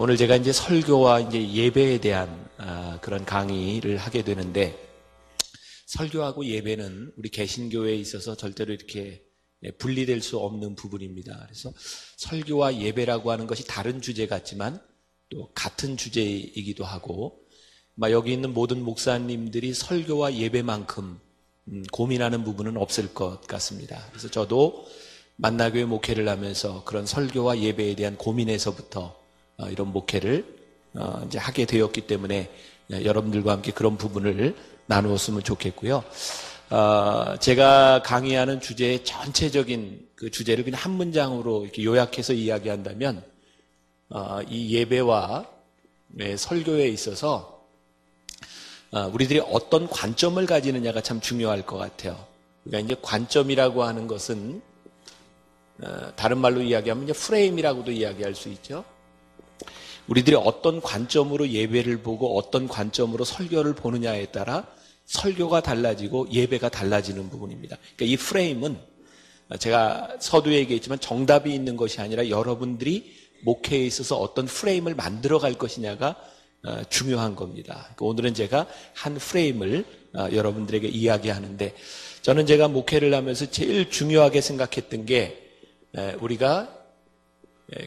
오늘 제가 이제 설교와 이제 예배에 대한 그런 강의를 하게 되는데, 설교하고 예배는 우리 개신교회에 있어서 절대로 이렇게 분리될 수 없는 부분입니다. 그래서 설교와 예배라고 하는 것이 다른 주제 같지만 또 같은 주제이기도 하고, 여기 있는 모든 목사님들이 설교와 예배만큼 고민하는 부분은 없을 것 같습니다. 그래서 저도 만나교회 목회를 하면서 그런 설교와 예배에 대한 고민에서부터 이런 목회를 이제 하게 되었기 때문에 여러분들과 함께 그런 부분을 나누었으면 좋겠고요. 제가 강의하는 주제의 전체적인 그 주제를 그냥 한 문장으로 이렇게 요약해서 이야기한다면, 이 예배와 설교에 있어서 우리들이 어떤 관점을 가지느냐가 참 중요할 것 같아요. 그러니까 이제 관점이라고 하는 것은 다른 말로 이야기하면 이제 프레임이라고도 이야기할 수 있죠. 우리들이 어떤 관점으로 예배를 보고 어떤 관점으로 설교를 보느냐에 따라 설교가 달라지고 예배가 달라지는 부분입니다. 그러니까 이 프레임은 제가 서두에 얘기했지만 정답이 있는 것이 아니라 여러분들이 목회에 있어서 어떤 프레임을 만들어 갈 것이냐가 중요한 겁니다. 그러니까 오늘은 제가 한 프레임을 여러분들에게 이야기하는데, 저는 제가 목회를 하면서 제일 중요하게 생각했던 게, 우리가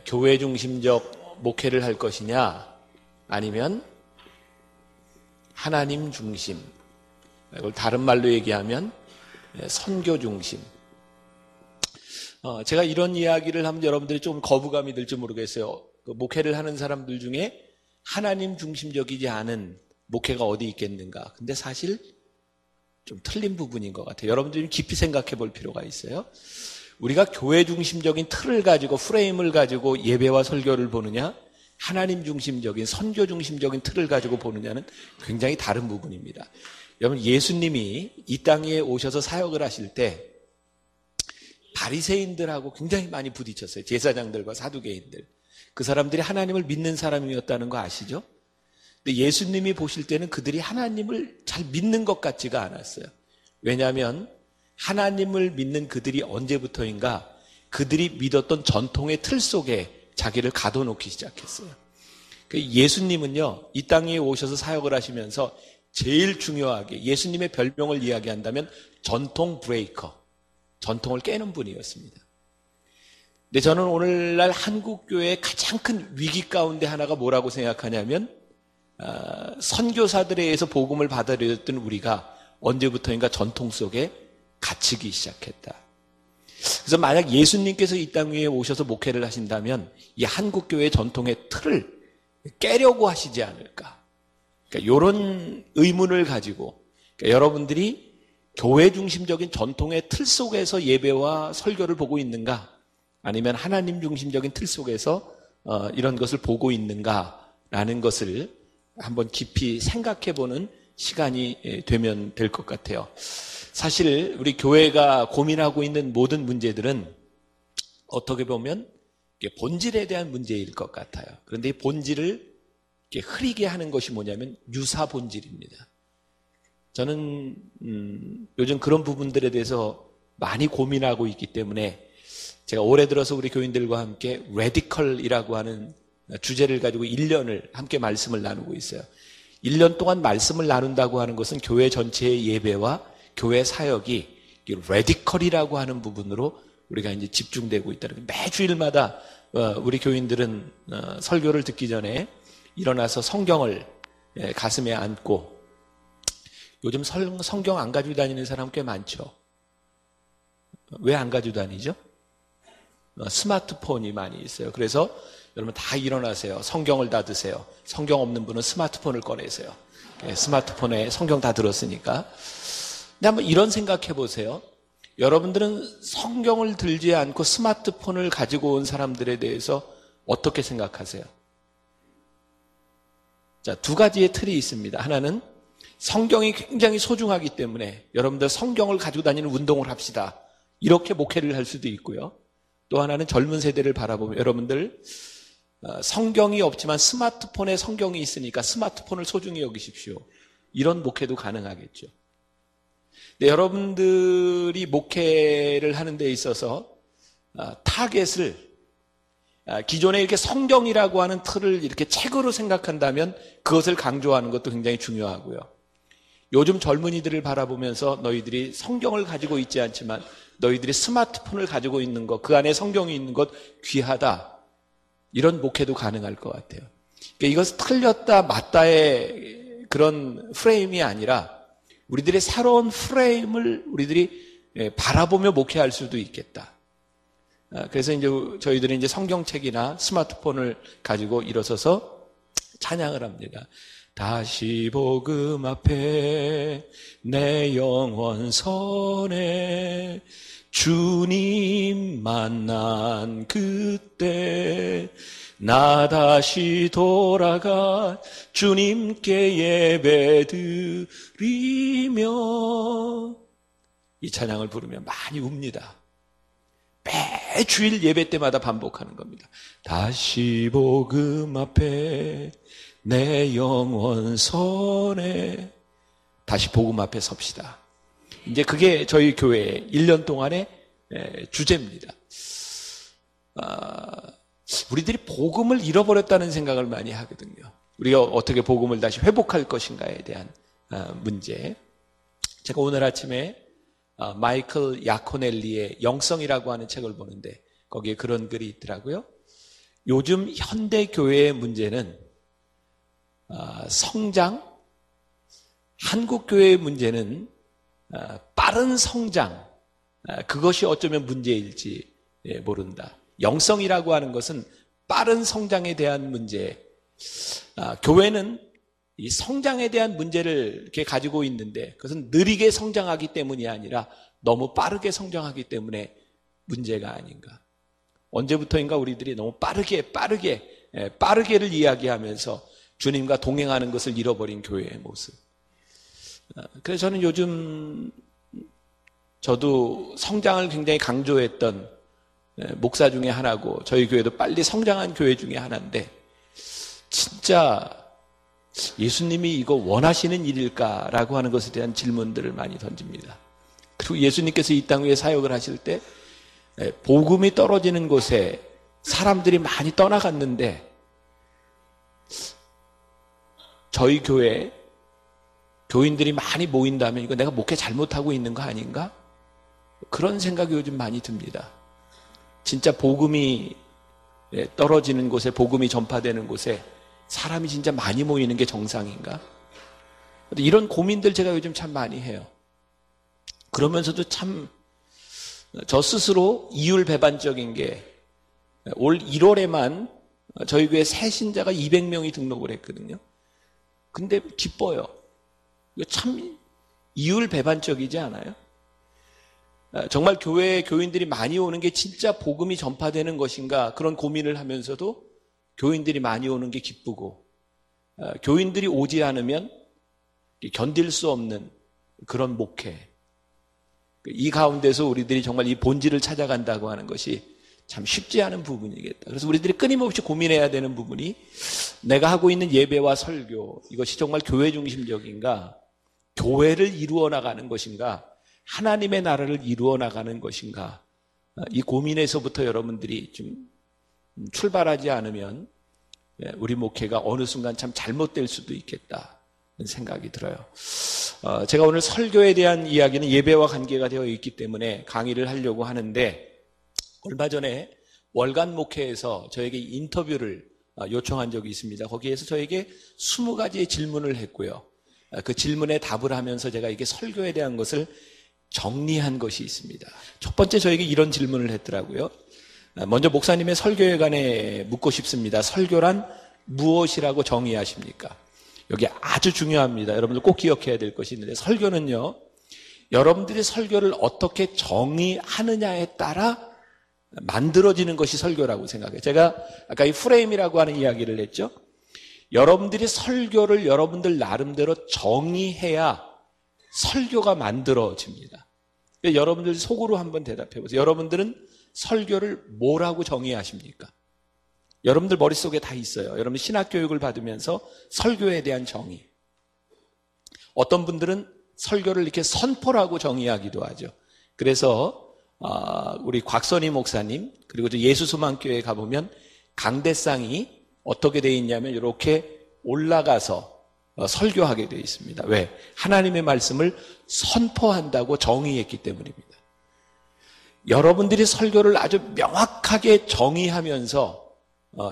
교회 중심적 목회를 할 것이냐 아니면 하나님 중심, 이걸 다른 말로 얘기하면 선교 중심. 제가 이런 이야기를 하면 여러분들이 좀 거부감이 들지 모르겠어요. 그 목회를 하는 사람들 중에 하나님 중심적이지 않은 목회가 어디 있겠는가. 근데 사실 좀 틀린 부분인 것 같아요. 여러분들이 깊이 생각해 볼 필요가 있어요. 우리가 교회 중심적인 틀을 가지고 프레임을 가지고 예배와 설교를 보느냐, 하나님 중심적인 선교 중심적인 틀을 가지고 보느냐는 굉장히 다른 부분입니다. 여러분, 예수님이 이 땅에 오셔서 사역을 하실 때 바리새인들하고 굉장히 많이 부딪혔어요. 제사장들과 사두개인들. 그 사람들이 하나님을 믿는 사람이었다는 거 아시죠? 근데 예수님이 보실 때는 그들이 하나님을 잘 믿는 것 같지가 않았어요. 왜냐하면 하나님을 믿는 그들이 언제부터인가 그들이 믿었던 전통의 틀 속에 자기를 가둬놓기 시작했어요. 예수님은요, 이 땅에 오셔서 사역을 하시면서 제일 중요하게 예수님의 별명을 이야기한다면 전통 브레이커, 전통을 깨는 분이었습니다. 근데 저는 오늘날 한국교회의 가장 큰 위기 가운데 하나가 뭐라고 생각하냐면, 선교사들에 의해서 복음을 받아들였던 우리가 언제부터인가 전통 속에 갇히기 시작했다. 그래서 만약 예수님께서 이 땅 위에 오셔서 목회를 하신다면 이 한국교회의 전통의 틀을 깨려고 하시지 않을까. 그러니까 이런 의문을 가지고, 그러니까 여러분들이 교회 중심적인 전통의 틀 속에서 예배와 설교를 보고 있는가, 아니면 하나님 중심적인 틀 속에서 이런 것을 보고 있는가라는 것을 한번 깊이 생각해보는 시간이 되면 될 것 같아요. 사실 우리 교회가 고민하고 있는 모든 문제들은 어떻게 보면 본질에 대한 문제일 것 같아요. 그런데 이 본질을 흐리게 하는 것이 뭐냐면 유사 본질입니다. 저는 요즘 그런 부분들에 대해서 많이 고민하고 있기 때문에 제가 올해 들어서 우리 교인들과 함께 레디컬이라고 하는 주제를 가지고 1년을 함께 말씀을 나누고 있어요. 1년 동안 말씀을 나눈다고 하는 것은 교회 전체의 예배와 교회 사역이 레디컬이라고 하는 부분으로 우리가 이제 집중되고 있다는 거예요. 매주일마다 우리 교인들은 설교를 듣기 전에 일어나서 성경을 가슴에 안고, 요즘 성경 안 가지고 다니는 사람 꽤 많죠. 왜 안 가지고 다니죠? 스마트폰이 많이 있어요. 그래서 여러분 다 일어나세요. 성경을 다 드세요. 성경 없는 분은 스마트폰을 꺼내세요. 스마트폰에 성경 다 들었으니까. 근데 한번 이런 생각해 보세요. 여러분들은 성경을 들지 않고 스마트폰을 가지고 온 사람들에 대해서 어떻게 생각하세요? 자, 두 가지의 틀이 있습니다. 하나는 성경이 굉장히 소중하기 때문에 여러분들 성경을 가지고 다니는 운동을 합시다, 이렇게 목회를 할 수도 있고요. 또 하나는 젊은 세대를 바라보면 여러분들 성경이 없지만 스마트폰에 성경이 있으니까 스마트폰을 소중히 여기십시오, 이런 목회도 가능하겠죠. 근데 여러분들이 목회를 하는 데 있어서 타겟을 기존에 이렇게 성경이라고 하는 틀을 이렇게 책으로 생각한다면 그것을 강조하는 것도 굉장히 중요하고요. 요즘 젊은이들을 바라보면서 너희들이 성경을 가지고 있지 않지만 너희들이 스마트폰을 가지고 있는 것, 그 안에 성경이 있는 것 귀하다. 이런 목회도 가능할 것 같아요. 그러니까 이것은 틀렸다 맞다의 그런 프레임이 아니라 우리들의 새로운 프레임을 우리들이 바라보며 목회할 수도 있겠다. 그래서 이제 저희들은 이제 성경책이나 스마트폰을 가지고 일어서서 찬양을 합니다. 다시 복음 앞에 내 영혼 선에 주님 만난 그때 나 다시 돌아가 주님께 예배드리며 이 찬양을 부르면 많이 웁니다. 매 주일 예배 때마다 반복하는 겁니다. 다시 복음 앞에 내 영혼 선에 다시 복음 앞에 섭시다. 이제 그게 저희 교회의 1년 동안의 주제입니다. 우리들이 복음을 잃어버렸다는 생각을 많이 하거든요. 우리가 어떻게 복음을 다시 회복할 것인가에 대한 문제. 제가 오늘 아침에 마이클 야코넬리의 영성이라고 하는 책을 보는데 거기에 그런 글이 있더라고요. 요즘 현대 교회의 문제는 성장, 한국 교회의 문제는 빠른 성장, 그것이 어쩌면 문제일지 모른다. 영성이라고 하는 것은 빠른 성장에 대한 문제. 교회는 이 성장에 대한 문제를 이렇게 가지고 있는데 그것은 느리게 성장하기 때문이 아니라 너무 빠르게 성장하기 때문에 문제가 아닌가. 언제부터인가 우리들이 너무 빠르게를 이야기하면서 주님과 동행하는 것을 잃어버린 교회의 모습. 그래서 저는 요즘 저도 성장을 굉장히 강조했던 목사 중에 하나고 저희 교회도 빨리 성장한 교회 중에 하나인데 진짜 예수님이 이거 원하시는 일일까라고 하는 것에 대한 질문들을 많이 던집니다. 그리고 예수님께서 이 땅 위에 사역을 하실 때 복음이 떨어지는 곳에 사람들이 많이 떠나갔는데 저희 교회에 교인들이 많이 모인다면 이거 내가 목회 잘못하고 있는 거 아닌가? 그런 생각이 요즘 많이 듭니다. 진짜 복음이 떨어지는 곳에 복음이 전파되는 곳에 사람이 진짜 많이 모이는 게 정상인가? 이런 고민들 제가 요즘 참 많이 해요. 그러면서도 참 저 스스로 이율배반적인 게 올 1월에만 저희 교회 새 신자가 200명이 등록을 했거든요. 근데 기뻐요. 이거 참 이율배반적이지 않아요? 정말 교회에 교인들이 많이 오는 게 진짜 복음이 전파되는 것인가 그런 고민을 하면서도 교인들이 많이 오는 게 기쁘고 교인들이 오지 않으면 견딜 수 없는 그런 목회. 이 가운데서 우리들이 정말 이 본질을 찾아간다고 하는 것이 참 쉽지 않은 부분이겠다. 그래서 우리들이 끊임없이 고민해야 되는 부분이 내가 하고 있는 예배와 설교 이것이 정말 교회 중심적인가? 교회를 이루어 나가는 것인가? 하나님의 나라를 이루어 나가는 것인가? 이 고민에서부터 여러분들이 좀 출발하지 않으면 우리 목회가 어느 순간 참 잘못될 수도 있겠다 생각이 들어요. 제가 오늘 설교에 대한 이야기는 예배와 관계가 되어 있기 때문에 강의를 하려고 하는데 얼마 전에 월간 목회에서 저에게 인터뷰를 요청한 적이 있습니다. 거기에서 저에게 20가지의 질문을 했고요. 그 질문에 답을 하면서 제가 이게 설교에 대한 것을 정리한 것이 있습니다. 첫 번째 저에게 이런 질문을 했더라고요. 먼저 목사님의 설교에 관해 묻고 싶습니다. 설교란 무엇이라고 정의하십니까? 여기 아주 중요합니다. 여러분들 꼭 기억해야 될 것이 있는데 설교는요. 여러분들이 설교를 어떻게 정의하느냐에 따라 만들어지는 것이 설교라고 생각해요. 제가 아까 이 프레임이라고 하는 이야기를 했죠. 여러분들이 설교를 여러분들 나름대로 정의해야 설교가 만들어집니다. 여러분들 속으로 한번 대답해 보세요. 여러분들은 설교를 뭐라고 정의하십니까? 여러분들 머릿속에 다 있어요. 여러분 신학교육을 받으면서 설교에 대한 정의. 어떤 분들은 설교를 이렇게 선포라고 정의하기도 하죠. 그래서 우리 곽선희 목사님 그리고 예수소망교회에 가보면 강대상이 어떻게 되어 있냐면 이렇게 올라가서 설교하게 되어 있습니다. 왜? 하나님의 말씀을 선포한다고 정의했기 때문입니다. 여러분들이 설교를 아주 명확하게 정의하면서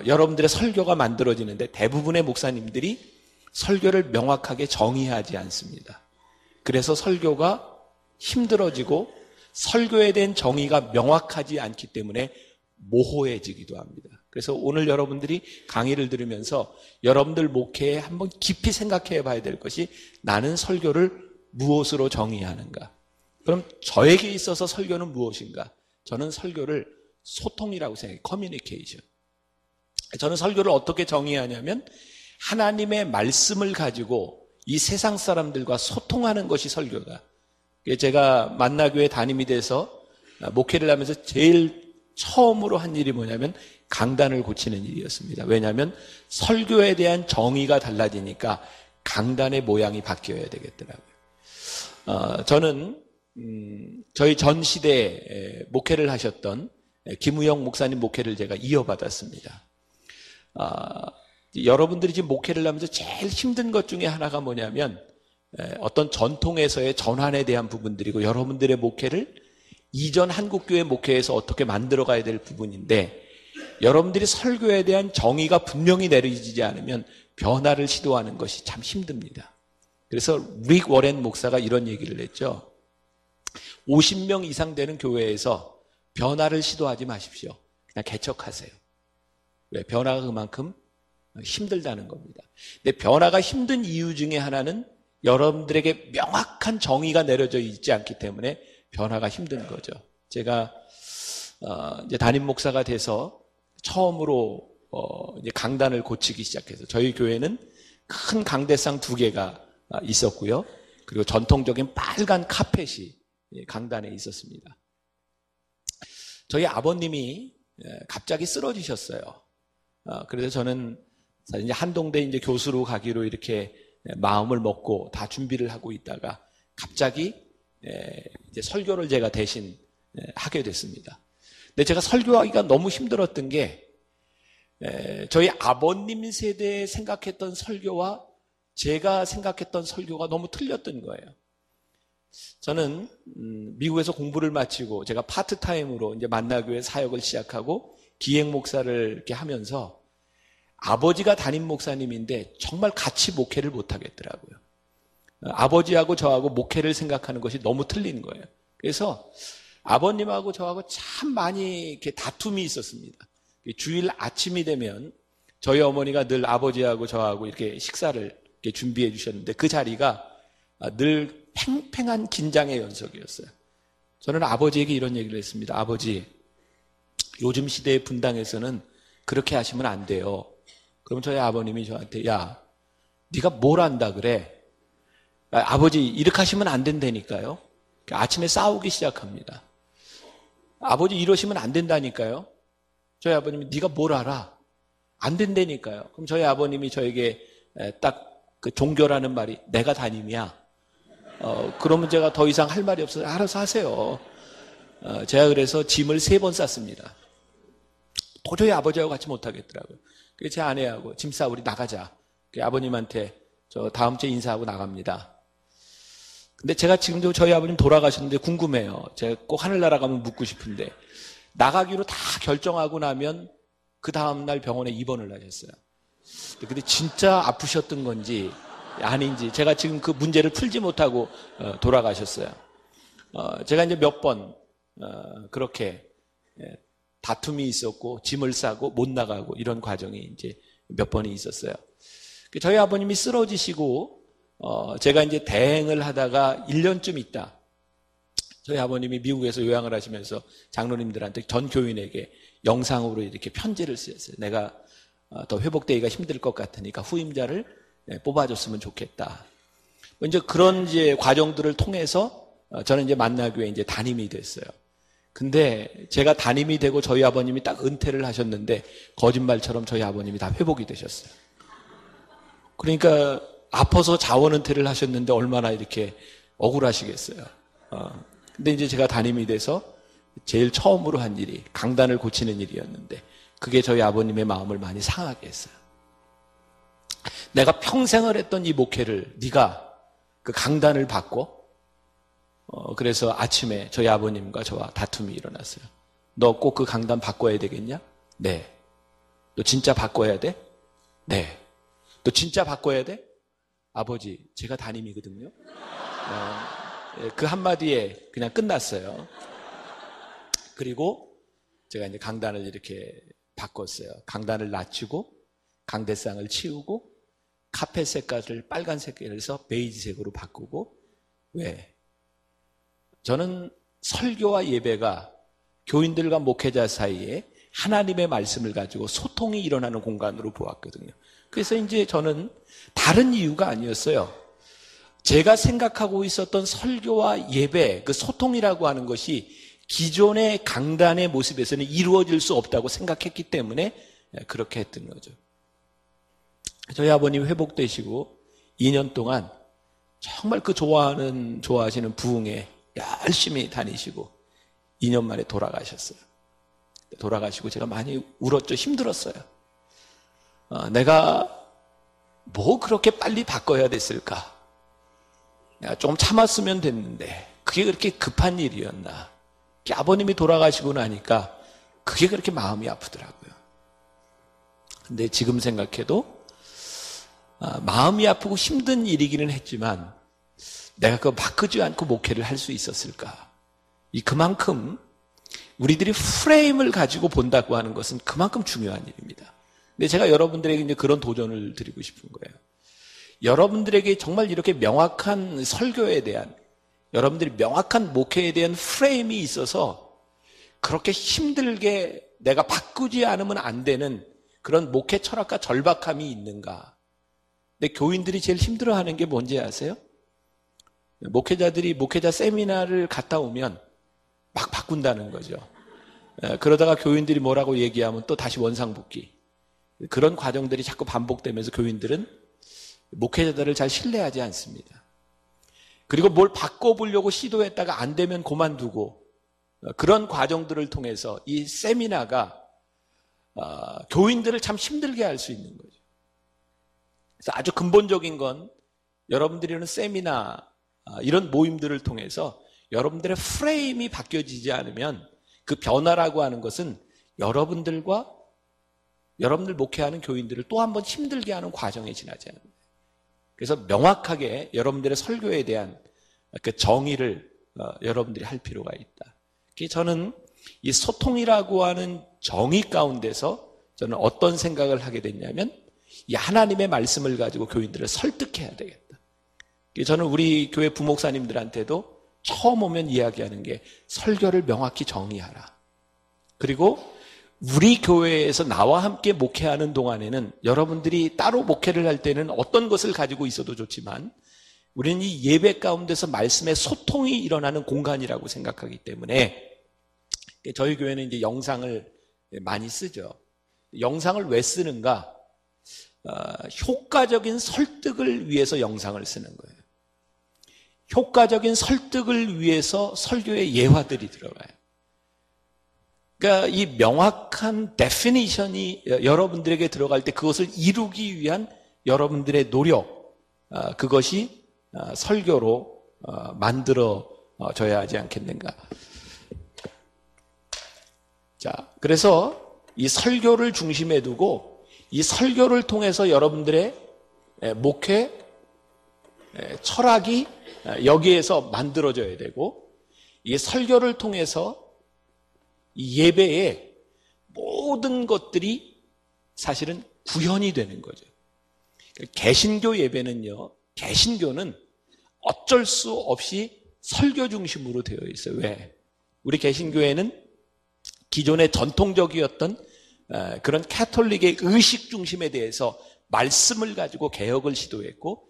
여러분들의 설교가 만들어지는데 대부분의 목사님들이 설교를 명확하게 정의하지 않습니다. 그래서 설교가 힘들어지고 설교에 대한 정의가 명확하지 않기 때문에 모호해지기도 합니다. 그래서 오늘 여러분들이 강의를 들으면서 여러분들 목회에 한번 깊이 생각해 봐야 될 것이 나는 설교를 무엇으로 정의하는가? 그럼 저에게 있어서 설교는 무엇인가? 저는 설교를 소통이라고 생각해요. 커뮤니케이션. 저는 설교를 어떻게 정의하냐면 하나님의 말씀을 가지고 이 세상 사람들과 소통하는 것이 설교다. 제가 만나교회 담임이 돼서 목회를 하면서 제일 처음으로 한 일이 뭐냐면 강단을 고치는 일이었습니다. 왜냐하면 설교에 대한 정의가 달라지니까 강단의 모양이 바뀌어야 되겠더라고요. 저는 저희 전 시대에 목회를 하셨던 김우영 목사님 목회를 제가 이어받았습니다. 여러분들이 지금 목회를 하면서 제일 힘든 것 중에 하나가 뭐냐면 어떤 전통에서의 전환에 대한 부분들이고 여러분들의 목회를 이전 한국교회 목회에서 어떻게 만들어가야 될 부분인데 여러분들이 설교에 대한 정의가 분명히 내려지지 않으면 변화를 시도하는 것이 참 힘듭니다. 그래서 릭 워렌 목사가 이런 얘기를 했죠. 50명 이상 되는 교회에서 변화를 시도하지 마십시오. 그냥 개척하세요. 왜? 변화가 그만큼 힘들다는 겁니다. 근데 변화가 힘든 이유 중에 하나는 여러분들에게 명확한 정의가 내려져 있지 않기 때문에 변화가 힘든 거죠. 제가 이제 담임 목사가 돼서 처음으로 이제 강단을 고치기 시작해서 저희 교회는 큰 강대상 2개가 있었고요. 그리고 전통적인 빨간 카펫이 강단에 있었습니다. 저희 아버님이 갑자기 쓰러지셨어요. 그래서 저는 이제 한동대 이제 교수로 가기로 이렇게 마음을 먹고 다 준비를 하고 있다가 갑자기 이제 설교를 제가 대신 하게 됐습니다. 근데 제가 설교하기가 너무 힘들었던 게 저희 아버님 세대에 생각했던 설교와 제가 생각했던 설교가 너무 틀렸던 거예요. 저는 미국에서 공부를 마치고 제가 파트타임으로 이제 만나교회 사역을 시작하고 기획 목사를 이렇게 하면서 아버지가 담임 목사님인데 정말 같이 목회를 못 하겠더라고요. 아버지하고 저하고 목회를 생각하는 것이 너무 틀린 거예요. 그래서 아버님하고 저하고 참 많이 이렇게 다툼이 있었습니다. 주일 아침이 되면 저희 어머니가 늘 아버지하고 저하고 이렇게 식사를 이렇게 준비해 주셨는데 그 자리가 늘 팽팽한 긴장의 연속이었어요. 저는 아버지에게 이런 얘기를 했습니다. 아버지, 요즘 시대의 분당에서는 그렇게 하시면 안 돼요. 그럼 저희 아버님이 저한테 야, 네가 뭘 안다 그래? 아버지 이렇게 하시면 안 된다니까요. 아침에 싸우기 시작합니다. 아버지 이러시면 안 된다니까요. 저희 아버님이 네가 뭘 알아? 안 된다니까요. 그럼 저희 아버님이 저에게 딱 그 종교라는 말이 내가 담임이야. 그러면 제가 더 이상 할 말이 없어서 알아서 하세요. 제가 그래서 짐을 3번 쌌습니다. 도저히 아버지하고 같이 못하겠더라고요. 그래서 제 아내하고 짐 싸 우리 나가자. 아버님한테 저 다음 주에 인사하고 나갑니다. 근데 제가 지금도 저희 아버님 돌아가셨는데 궁금해요. 제가 꼭 하늘나라 가면 묻고 싶은데 나가기로 다 결정하고 나면 그 다음날 병원에 입원을 하셨어요. 근데 진짜 아프셨던 건지 아닌지 제가 지금 그 문제를 풀지 못하고 돌아가셨어요. 제가 이제 몇 번 그렇게 다툼이 있었고 짐을 싸고 못 나가고 이런 과정이 이제 몇 번이 있었어요. 저희 아버님이 쓰러지시고 제가 이제 대행을 하다가 1년쯤 있다 저희 아버님이 미국에서 요양을 하시면서 장로님들한테 전 교인에게 영상으로 이렇게 편지를 쓰셨어요. 내가 더 회복되기가 힘들 것 같으니까 후임자를 뽑아줬으면 좋겠다. 이제 그런 이제 과정들을 통해서 저는 이제 만나교회 이제 담임이 됐어요. 근데 제가 담임이 되고 저희 아버님이 딱 은퇴를 하셨는데 거짓말처럼 저희 아버님이 다 회복이 되셨어요. 그러니까 아파서 자원 은퇴를 하셨는데 얼마나 이렇게 억울하시겠어요. 근데 이제 제가 담임이 돼서 제일 처음으로 한 일이 강단을 고치는 일이었는데 그게 저희 아버님의 마음을 많이 상하게 했어요. 내가 평생을 했던 이 목회를 네가 그 강단을 받고 그래서 아침에 저희 아버님과 저와 다툼이 일어났어요. 너 꼭 그 강단 바꿔야 되겠냐? 네. 너 진짜 바꿔야 돼? 네. 너 진짜 바꿔야 돼? 아버지, 제가 담임이거든요. 그 한마디에 그냥 끝났어요. 그리고 제가 이제 강단을 이렇게 바꿨어요. 강단을 낮추고 강대상을 치우고 카펫 색깔을 빨간색으로 해서 베이지색으로 바꾸고. 왜? 저는 설교와 예배가 교인들과 목회자 사이에 하나님의 말씀을 가지고 소통이 일어나는 공간으로 보았거든요. 그래서 이제 저는 다른 이유가 아니었어요. 제가 생각하고 있었던 설교와 예배, 그 소통이라고 하는 것이 기존의 강단의 모습에서는 이루어질 수 없다고 생각했기 때문에 그렇게 했던 거죠. 저희 아버님 회복되시고 2년 동안 정말 그 좋아하시는 부흥에 열심히 다니시고 2년 만에 돌아가셨어요. 돌아가시고 제가 많이 울었죠. 힘들었어요. 내가 뭐 그렇게 빨리 바꿔야 됐을까? 내가 조금 참았으면 됐는데 그게 그렇게 급한 일이었나? 아버님이 돌아가시고 나니까 그게 그렇게 마음이 아프더라고요. 근데 지금 생각해도 마음이 아프고 힘든 일이기는 했지만 내가 그거 바꾸지 않고 목회를 할 수 있었을까? 그만큼 우리들이 프레임을 가지고 본다고 하는 것은 그만큼 중요한 일입니다. 근데 제가 여러분들에게 이제 그런 도전을 드리고 싶은 거예요. 여러분들에게 정말 이렇게 명확한 설교에 대한, 여러분들이 명확한 목회에 대한 프레임이 있어서 그렇게 힘들게 내가 바꾸지 않으면 안 되는 그런 목회 철학과 절박함이 있는가? 근데 교인들이 제일 힘들어하는 게 뭔지 아세요? 목회자들이 목회자 세미나를 갔다 오면 막 바꾼다는 거죠. 그러다가 교인들이 뭐라고 얘기하면 또 다시 원상복귀. 그런 과정들이 자꾸 반복되면서 교인들은 목회자들을 잘 신뢰하지 않습니다. 그리고 뭘 바꿔보려고 시도했다가 안 되면 그만두고, 그런 과정들을 통해서 이 세미나가 교인들을 참 힘들게 할 수 있는 거죠. 그래서 아주 근본적인 건 여러분들이 이런 세미나, 이런 모임들을 통해서 여러분들의 프레임이 바뀌어지지 않으면 그 변화라고 하는 것은 여러분들 목회하는 교인들을 또 한 번 힘들게 하는 과정에 지나지 않습니다. 그래서 명확하게 여러분들의 설교에 대한 그 정의를 여러분들이 할 필요가 있다. 저는 이 소통이라고 하는 정의 가운데서 저는 어떤 생각을 하게 됐냐면 이 하나님의 말씀을 가지고 교인들을 설득해야 되겠다. 저는 우리 교회 부목사님들한테도 처음 오면 이야기하는 게 설교를 명확히 정의하라. 그리고 우리 교회에서 나와 함께 목회하는 동안에는 여러분들이 따로 목회를 할 때는 어떤 것을 가지고 있어도 좋지만 우리는 이 예배 가운데서 말씀의 소통이 일어나는 공간이라고 생각하기 때문에 저희 교회는 이제 영상을 많이 쓰죠. 영상을 왜 쓰는가? 효과적인 설득을 위해서 영상을 쓰는 거예요. 효과적인 설득을 위해서 설교의 예화들이 들어가요. 그러니까 이 명확한 데피니션이 여러분들에게 들어갈 때 그것을 이루기 위한 여러분들의 노력, 그것이 설교로 만들어져야 하지 않겠는가. 자, 그래서 이 설교를 중심에 두고 이 설교를 통해서 여러분들의 목회 철학이 여기에서 만들어져야 되고, 이 설교를 통해서 이 예배의 모든 것들이 사실은 구현이 되는 거죠. 개신교 예배는요, 개신교는 어쩔 수 없이 설교 중심으로 되어 있어요. 왜? 우리 개신교회는 기존의 전통적이었던 그런 캐톨릭의 의식 중심에 대해서 말씀을 가지고 개혁을 시도했고,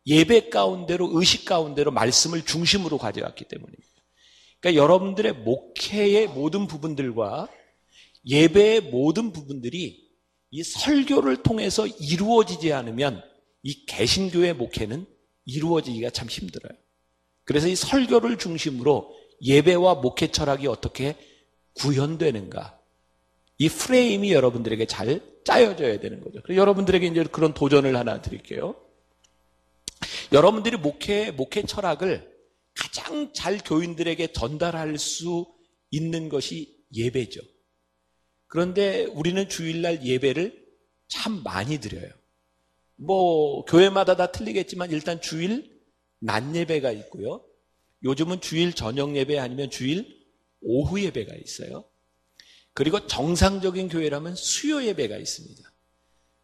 예배 가운데로, 의식 가운데로 말씀을 중심으로 가져왔기 때문입니다. 그러니까 여러분들의 목회의 모든 부분들과 예배의 모든 부분들이 이 설교를 통해서 이루어지지 않으면 이 개신교의 목회는 이루어지기가 참 힘들어요. 그래서 이 설교를 중심으로 예배와 목회 철학이 어떻게 구현되는가, 이 프레임이 여러분들에게 잘 짜여져야 되는 거죠. 그래서 여러분들에게 이제 그런 도전을 하나 드릴게요. 여러분들이 목회 철학을 가장 잘 교인들에게 전달할 수 있는 것이 예배죠. 그런데 우리는 주일날 예배를 참 많이 드려요. 뭐 교회마다 다 틀리겠지만 일단 주일 낮 예배가 있고요. 요즘은 주일 저녁 예배 아니면 주일 오후 예배가 있어요. 그리고 정상적인 교회라면 수요 예배가 있습니다.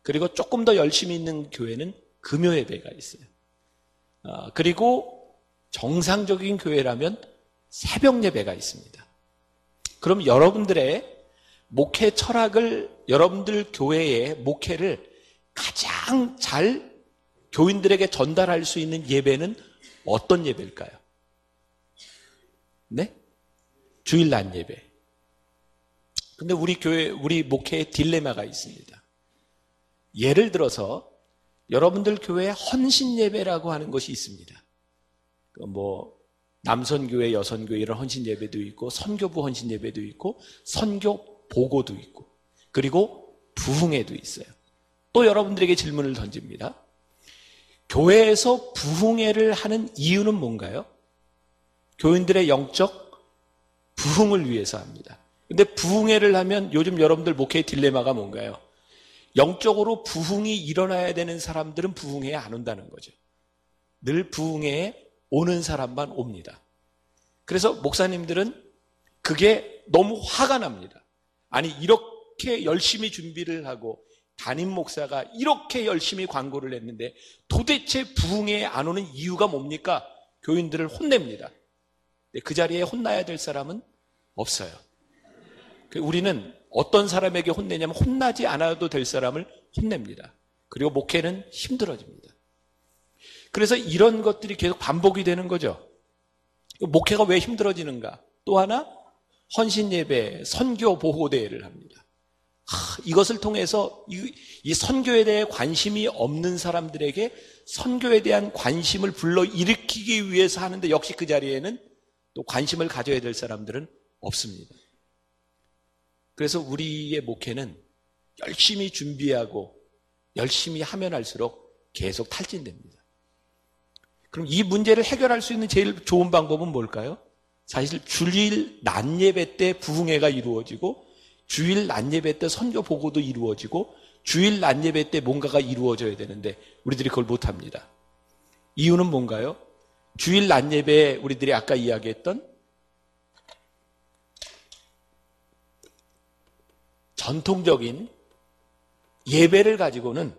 그리고 조금 더 열심히 있는 교회는 금요 예배가 있어요. 그리고 정상적인 교회라면 새벽 예배가 있습니다. 그럼 여러분들의 목회 철학을, 여러분들 교회의 목회를 가장 잘 교인들에게 전달할 수 있는 예배는 어떤 예배일까요? 네? 주일 낮 예배. 근데 우리 목회에 딜레마가 있습니다. 예를 들어서 여러분들 교회에 헌신 예배라고 하는 것이 있습니다. 뭐 남선교회, 여선교회 이런 헌신 예배도 있고 선교부 헌신 예배도 있고 선교 보고도 있고 그리고 부흥회도 있어요. 또 여러분들에게 질문을 던집니다. 교회에서 부흥회를 하는 이유는 뭔가요? 교인들의 영적 부흥을 위해서 합니다. 근데 부흥회를 하면 요즘 여러분들 목회의 딜레마가 뭔가요? 영적으로 부흥이 일어나야 되는 사람들은 부흥회에 안 온다는 거죠. 늘 부흥회에 오는 사람만 옵니다. 그래서 목사님들은 그게 너무 화가 납니다. 아니 이렇게 열심히 준비를 하고 담임 목사가 이렇게 열심히 광고를 했는데 도대체 부흥회에 안 오는 이유가 뭡니까? 교인들을 혼냅니다. 그 자리에 혼나야 될 사람은 없어요. 우리는 어떤 사람에게 혼내냐면 혼나지 않아도 될 사람을 혼냅니다. 그리고 목회는 힘들어집니다. 그래서 이런 것들이 계속 반복이 되는 거죠. 목회가 왜 힘들어지는가? 또 하나 헌신 예배, 선교 보호대회를 합니다. 이것을 통해서 이 선교에 대해 관심이 없는 사람들에게 선교에 대한 관심을 불러일으키기 위해서 하는데 역시 그 자리에는 또 관심을 가져야 될 사람들은 없습니다. 그래서 우리의 목회는 열심히 준비하고 열심히 하면 할수록 계속 탈진됩니다. 그럼 이 문제를 해결할 수 있는 제일 좋은 방법은 뭘까요? 사실 주일 낮 예배 때 부흥회가 이루어지고 주일 낮 예배 때 선교 보고도 이루어지고 주일 낮 예배 때 뭔가가 이루어져야 되는데 우리들이 그걸 못합니다. 이유는 뭔가요? 주일 낮 예배에 우리들이 아까 이야기했던 전통적인 예배를 가지고는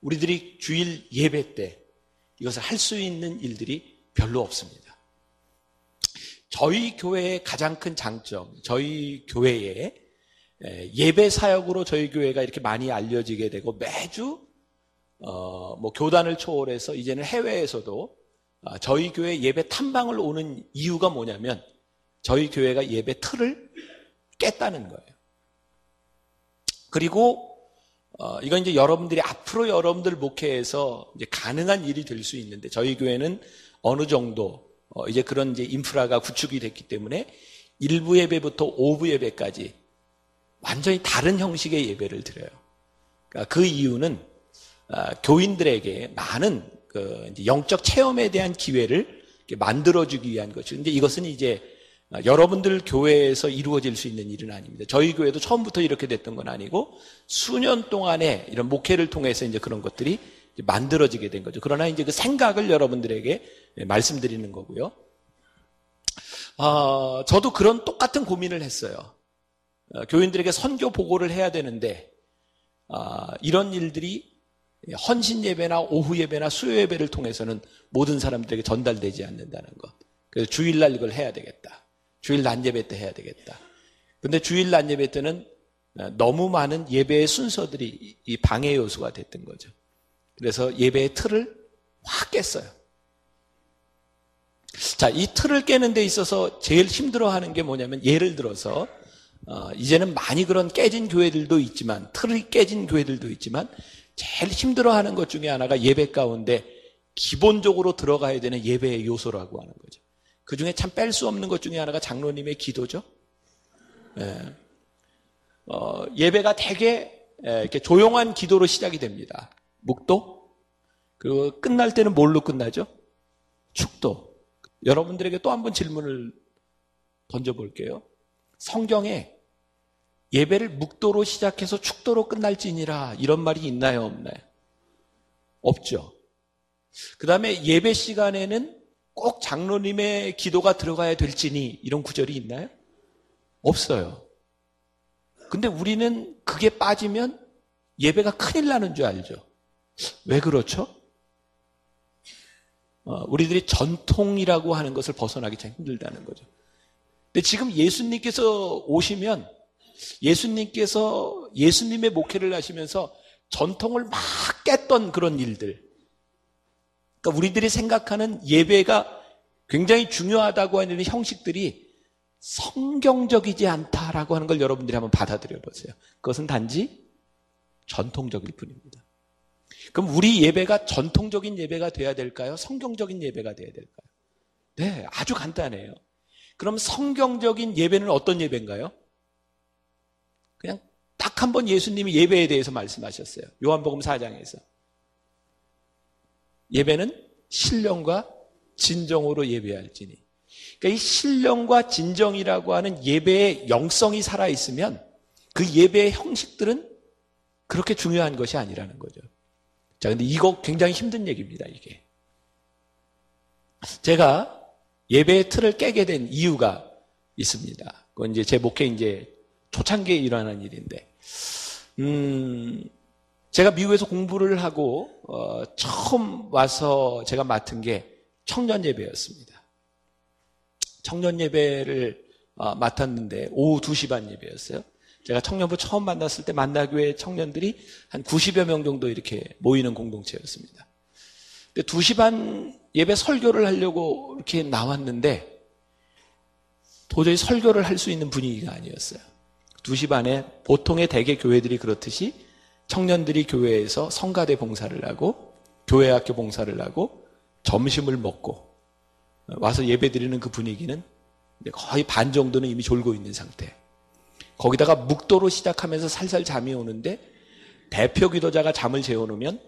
우리들이 주일 예배 때 이것을 할 수 있는 일들이 별로 없습니다. 저희 교회의 가장 큰 장점, 저희 교회의 예배 사역으로 저희 교회가 이렇게 많이 알려지게 되고 매주 뭐 교단을 초월해서 이제는 해외에서도 저희 교회 예배 탐방을 오는 이유가 뭐냐면 저희 교회가 예배 틀을 깼다는 거예요. 그리고 이건 이제 여러분들이 앞으로 여러분들 목회에서 이제 가능한 일이 될 수 있는데 저희 교회는 어느 정도 이제 그런 이제 인프라가 구축이 됐기 때문에 1부 예배부터 5부 예배까지 완전히 다른 형식의 예배를 드려요. 그러니까 그 이유는 교인들에게 많은 그 이제 영적 체험에 대한 기회를 만들어주기 위한 것이죠. 근데 이것은 이제 여러분들 교회에서 이루어질 수 있는 일은 아닙니다. 저희 교회도 처음부터 이렇게 됐던 건 아니고 수년 동안에 이런 목회를 통해서 이제 그런 것들이 이제 만들어지게 된 거죠. 그러나 이제 그 생각을 여러분들에게 말씀드리는 거고요. 저도 그런 똑같은 고민을 했어요. 교인들에게 선교 보고를 해야 되는데 이런 일들이 헌신 예배나 오후 예배나 수요 예배를 통해서는 모든 사람들에게 전달되지 않는다는 것. 그래서 주일날 이걸 해야 되겠다. 주일 낮 예배 때 해야 되겠다. 근데 주일 낮 예배 때는 너무 많은 예배의 순서들이 이 방해 요소가 됐던 거죠. 그래서 예배의 틀을 확 깼어요. 자, 이 틀을 깨는 데 있어서 제일 힘들어하는 게 뭐냐면 예를 들어서 이제는 많이 그런 깨진 교회들도 있지만 틀이 깨진 교회들도 있지만 제일 힘들어하는 것 중에 하나가 예배 가운데 기본적으로 들어가야 되는 예배의 요소라고 하는 거죠. 그 중에 참 뺄 수 없는 것 중에 하나가 장로님의 기도죠. 예. 예배가 되게 이렇게 조용한 기도로 시작이 됩니다. 묵도. 그리고 끝날 때는 뭘로 끝나죠? 축도. 여러분들에게 또 한 번 질문을 던져볼게요. 성경에 예배를 묵도로 시작해서 축도로 끝날지니라 이런 말이 있나요, 없나요? 없죠. 그 다음에 예배 시간에는 꼭 장로님의 기도가 들어가야 될지니 이런 구절이 있나요? 없어요. 근데 우리는 그게 빠지면 예배가 큰일 나는 줄 알죠. 왜 그렇죠? 우리들이 전통이라고 하는 것을 벗어나기 참 힘들다는 거죠. 근데 지금 예수님께서 오시면 예수님께서 예수님의 목회를 하시면서 전통을 막 깼던 그런 일들, 그러니까 우리들이 생각하는 예배가 굉장히 중요하다고 하는 형식들이 성경적이지 않다라고 하는 걸 여러분들이 한번 받아들여 보세요. 그것은 단지 전통적일 뿐입니다. 그럼 우리 예배가 전통적인 예배가 돼야 될까요? 성경적인 예배가 돼야 될까요? 네, 아주 간단해요. 그럼 성경적인 예배는 어떤 예배인가요? 그냥 딱 한 번 예수님이 예배에 대해서 말씀하셨어요. 요한복음 4장에서. 예배는 신령과 진정으로 예배할지니. 그러니까 이 신령과 진정이라고 하는 예배의 영성이 살아있으면 그 예배의 형식들은 그렇게 중요한 것이 아니라는 거죠. 자, 근데 이거 굉장히 힘든 얘기입니다, 이게. 제가 예배의 틀을 깨게 된 이유가 있습니다. 그건 이제 제 목회 초창기에 일어난 일인데, 제가 미국에서 공부를 하고, 처음 와서 제가 맡은 게 청년 예배였습니다. 청년 예배를 맡았는데, 오후 2시 반 예배였어요. 제가 청년부 처음 만났을 때 만나교회 청년들이 한 90여 명 정도 이렇게 모이는 공동체였습니다. 근데 2시 반 예배 설교를 하려고 이렇게 나왔는데 도저히 설교를 할 수 있는 분위기가 아니었어요. 2시 반에 보통의 대개 교회들이 그렇듯이 청년들이 교회에서 성가대 봉사를 하고 교회학교 봉사를 하고 점심을 먹고 와서 예배 드리는 그 분위기는 거의 반 정도는 이미 졸고 있는 상태. 거기다가 묵도로 시작하면서 살살 잠이 오는데 대표 기도자가 잠을 재워놓으면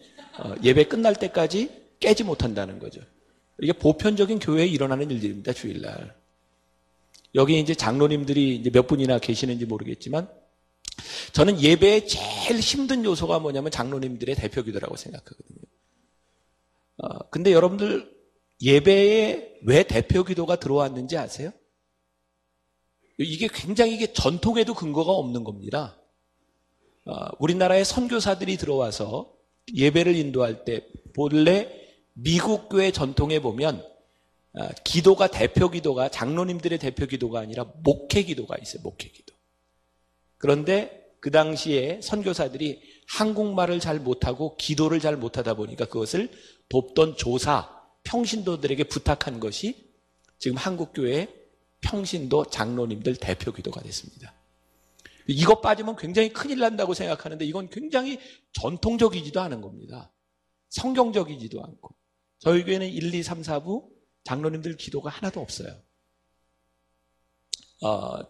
예배 끝날 때까지 깨지 못한다는 거죠. 이게 보편적인 교회에 일어나는 일들입니다. 주일날. 여기 이제 장로님들이 이제 몇 분이나 계시는지 모르겠지만 저는 예배의 제일 힘든 요소가 뭐냐면 장로님들의 대표 기도라고 생각하거든요. 근데 여러분들 예배에 왜 대표 기도가 들어왔는지 아세요? 이게 굉장히 이게 전통에도 근거가 없는 겁니다. 우리나라의 선교사들이 들어와서 예배를 인도할 때 본래 미국 교회 전통에 보면 기도가 대표 기도가 장로님들의 대표 기도가 아니라 목회 기도가 있어요. 목회 기도. 그런데 그 당시에 선교사들이 한국말을 잘 못하고 기도를 잘 못하다 보니까 그것을 돕던 조사, 평신도들에게 부탁한 것이 지금 한국교회의 평신도 장로님들 대표 기도가 됐습니다. 이것 빠지면 굉장히 큰일 난다고 생각하는데 이건 굉장히 전통적이지도 않은 겁니다. 성경적이지도 않고. 저희 교회는 1, 2, 3, 4부 장로님들 기도가 하나도 없어요.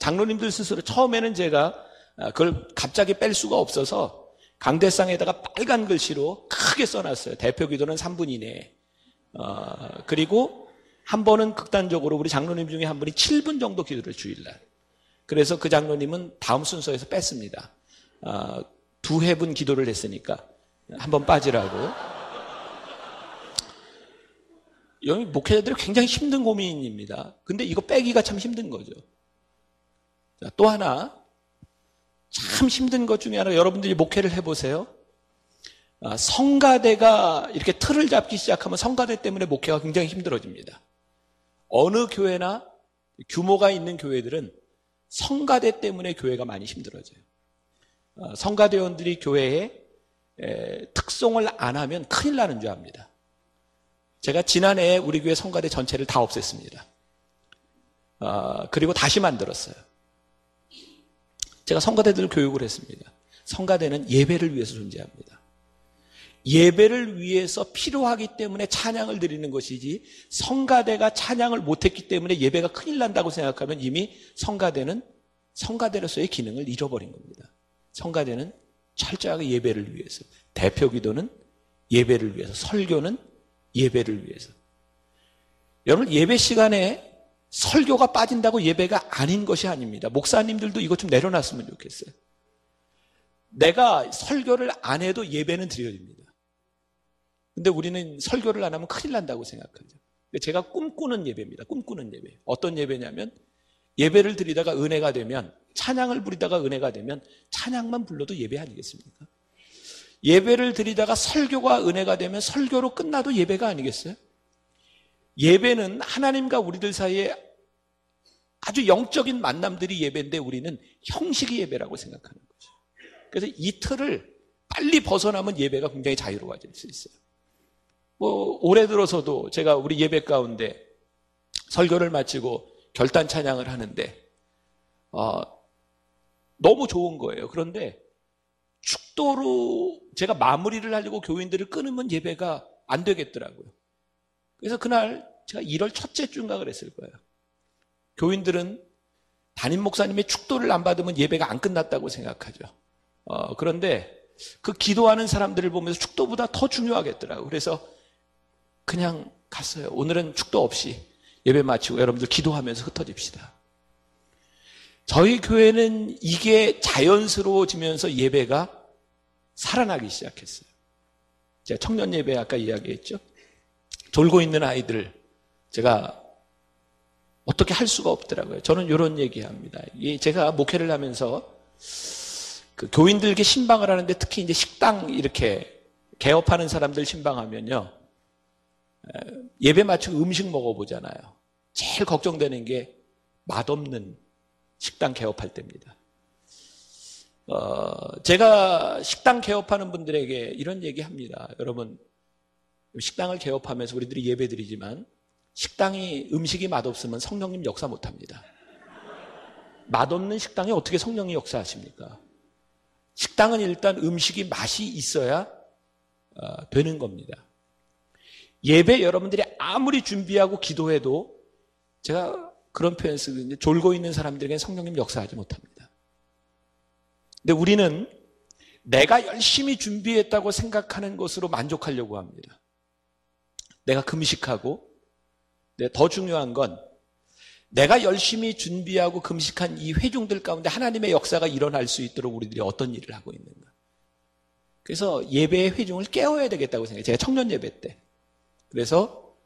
장로님들 스스로 처음에는 제가 그걸 갑자기 뺄 수가 없어서 강대상에다가 빨간 글씨로 크게 써놨어요. 대표 기도는 3분 이내에. 그리고 한 번은 극단적으로 우리 장로님 중에 한 분이 7분 정도 기도를 주일날. 그래서 그 장로님은 다음 순서에서 뺐습니다. 2회분 기도를 했으니까 한 번 빠지라고. 여기 목회자들이 굉장히 힘든 고민입니다. 근데 이거 빼기가 참 힘든 거죠. 자, 또 하나 참 힘든 것 중에 하나 여러분들이 목회를 해보세요. 성가대가 이렇게 틀을 잡기 시작하면 성가대 때문에 목회가 굉장히 힘들어집니다. 어느 교회나 규모가 있는 교회들은 성가대 때문에 교회가 많이 힘들어져요. 성가대원들이 교회에 특송을 안 하면 큰일 나는 줄 압니다. 제가 지난해에 우리 교회 성가대 전체를 다 없앴습니다. 그리고 다시 만들었어요. 제가 성가대들 교육을 했습니다. 성가대는 예배를 위해서 존재합니다. 예배를 위해서 필요하기 때문에 찬양을 드리는 것이지 성가대가 찬양을 못했기 때문에 예배가 큰일 난다고 생각하면 이미 성가대는 성가대로서의 기능을 잃어버린 겁니다. 성가대는 철저하게 예배를 위해서, 대표 기도는 예배를 위해서, 설교는 예배를 위해서. 여러분, 예배 시간에 설교가 빠진다고 예배가 아닌 것이 아닙니다. 목사님들도 이것 좀 내려놨으면 좋겠어요. 내가 설교를 안 해도 예배는 드려집니다. 근데 우리는 설교를 안 하면 큰일 난다고 생각하죠. 제가 꿈꾸는 예배입니다. 꿈꾸는 예배. 어떤 예배냐면, 예배를 드리다가 은혜가 되면, 찬양을 부리다가 은혜가 되면 찬양만 불러도 예배 아니겠습니까? 예배를 드리다가 설교가 은혜가 되면 설교로 끝나도 예배가 아니겠어요? 예배는 하나님과 우리들 사이에 아주 영적인 만남들이 예배인데, 우리는 형식이 예배라고 생각하는 거죠. 그래서 이 틀을 빨리 벗어나면 예배가 굉장히 자유로워질 수 있어요. 올해 들어서도 제가 우리 예배 가운데 설교를 마치고 결단 찬양을 하는데 너무 좋은 거예요. 그런데 축도로 제가 마무리를 하려고 교인들을 끊으면 예배가 안 되겠더라고요. 그래서 그날 제가 1월 첫째 주인가 그랬을 거예요. 교인들은 담임 목사님의 축도를 안 받으면 예배가 안 끝났다고 생각하죠. 그런데 그 기도하는 사람들을 보면서 축도보다 더 중요하겠더라고요. 그래서 그냥 갔어요. 오늘은 축도 없이 예배 마치고 여러분들 기도하면서 흩어집시다. 저희 교회는 이게 자연스러워지면서 예배가 살아나기 시작했어요. 제가 청년 예배 아까 이야기했죠. 졸고 있는 아이들 제가 어떻게 할 수가 없더라고요. 저는 이런 얘기합니다. 제가 목회를 하면서 그 교인들에게 신방을 하는데, 특히 이제 식당 이렇게 개업하는 사람들 신방하면요, 예배 마치고 음식 먹어보잖아요. 제일 걱정되는 게 맛없는 식당 개업할 때입니다. 제가 식당 개업하는 분들에게 이런 얘기 합니다. 여러분, 식당을 개업하면서 우리들이 예배 드리지만 식당이 음식이 맛없으면 성령님 역사 못합니다. 맛없는 식당에 어떻게 성령이 역사하십니까? 식당은 일단 음식이 맛이 있어야 되는 겁니다. 예배 여러분들이 아무리 준비하고 기도해도, 제가 그런 표현 쓰거든요. 졸고 있는 사람들에게는 성령님 역사하지 못합니다. 근데 우리는 내가 열심히 준비했다고 생각하는 것으로 만족하려고 합니다. 내가 금식하고, 더 중요한 건 내가 열심히 준비하고 금식한 이 회중들 가운데 하나님의 역사가 일어날 수 있도록 우리들이 어떤 일을 하고 있는가. 그래서 예배의 회중을 깨워야 되겠다고 생각해요. 제가 청년 예배 때. 그래서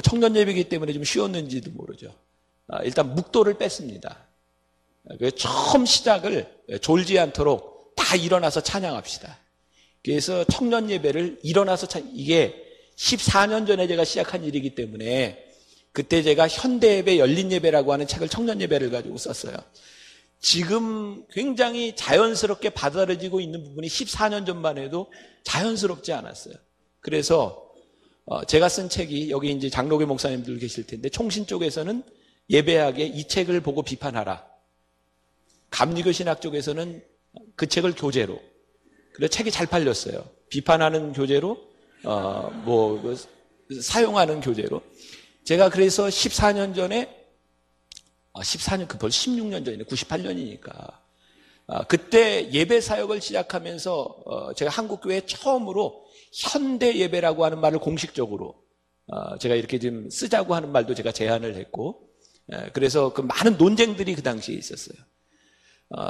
청년 예배이기 때문에 좀 쉬웠는지도 모르죠. 일단 묵도를 뺐습니다. 그래서 처음 시작을 졸지 않도록 다 일어나서 찬양합시다. 그래서 청년 예배를 일어나서 이게 14년 전에 제가 시작한 일이기 때문에, 그때 제가 현대예배, 열린예배라고 하는 책을 청년 예배를 가지고 썼어요. 지금 굉장히 자연스럽게 받아들여지고 있는 부분이 14년 전만 해도 자연스럽지 않았어요. 그래서 제가 쓴 책이, 여기 이제 장로교 목사님들 계실 텐데, 총신 쪽에서는 예배학의 이 책을 보고 비판하라. 감리교 신학 쪽에서는 그 책을 교재로. 그래서 책이 잘 팔렸어요. 비판하는 교재로, 사용하는 교재로. 제가 그래서 14년 전에, 14년, 벌써 16년 전이네. 98년이니까. 그때 예배 사역을 시작하면서 제가 한국교회 처음으로 현대 예배라고 하는 말을 공식적으로 제가 이렇게 좀 쓰자고 하는 말도 제가 제안을 했고, 그래서 그 많은 논쟁들이 그 당시에 있었어요.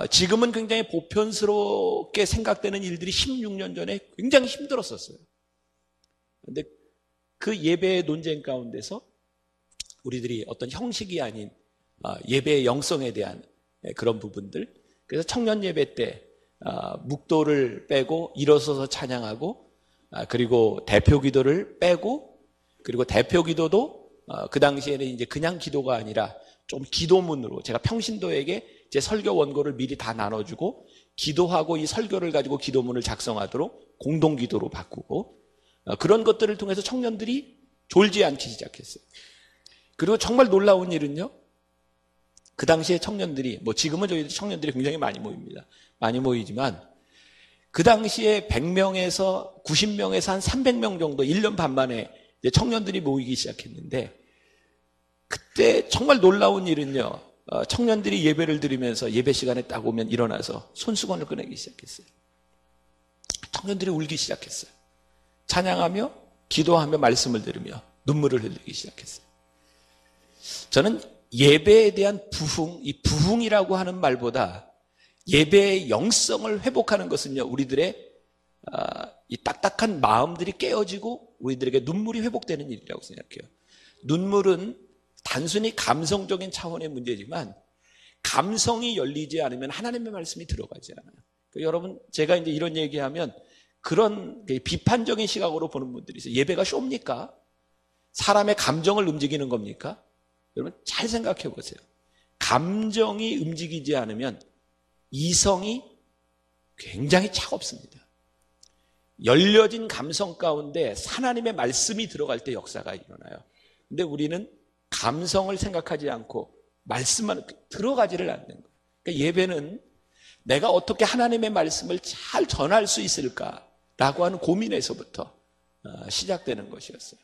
지금은 굉장히 보편스럽게 생각되는 일들이 16년 전에 굉장히 힘들었었어요. 근데 그 예배의 논쟁 가운데서 우리들이 어떤 형식이 아닌 예배의 영성에 대한 그런 부분들, 그래서 청년 예배 때 묵도를 빼고 일어서서 찬양하고, 그리고 대표 기도를 빼고, 그리고 대표 기도도 그 당시에는 이제 그냥 기도가 아니라 좀 기도문으로, 제가 평신도에게 제 설교 원고를 미리 다 나눠주고 기도하고 이 설교를 가지고 기도문을 작성하도록 공동 기도로 바꾸고, 그런 것들을 통해서 청년들이 졸지 않기 시작했어요. 그리고 정말 놀라운 일은요, 그 당시에 청년들이, 지금은 저희 청년들이 굉장히 많이 모입니다. 많이 모이지만 그 당시에 100명에서 90명에서 한 300명 정도 1년 반 만에 이제 청년들이 모이기 시작했는데, 그때 정말 놀라운 일은요, 청년들이 예배를 드리면서 예배 시간에 딱 오면 일어나서 손수건을 꺼내기 시작했어요. 청년들이 울기 시작했어요. 찬양하며 기도하며 말씀을 들으며 눈물을 흘리기 시작했어요. 저는 예배에 대한 부흥, 이 부흥이라고 하는 말보다 예배의 영성을 회복하는 것은요, 우리들의 이 딱딱한 마음들이 깨어지고 우리들에게 눈물이 회복되는 일이라고 생각해요. 눈물은 단순히 감성적인 차원의 문제지만 감성이 열리지 않으면 하나님의 말씀이 들어가지 않아요. 여러분, 제가 이제 이런 얘기하면 그런 비판적인 시각으로 보는 분들이 있어요. 예배가 쇼입니까? 사람의 감정을 움직이는 겁니까? 여러분 잘 생각해 보세요. 감정이 움직이지 않으면 이성이 굉장히 차갑습니다. 열려진 감성 가운데 하나님의 말씀이 들어갈 때 역사가 일어나요. 근데 우리는 감성을 생각하지 않고 말씀만 들어가지를 않는 거예요. 그러니까 예배는 내가 어떻게 하나님의 말씀을 잘 전할 수 있을까라고 하는 고민에서부터 시작되는 것이었어요.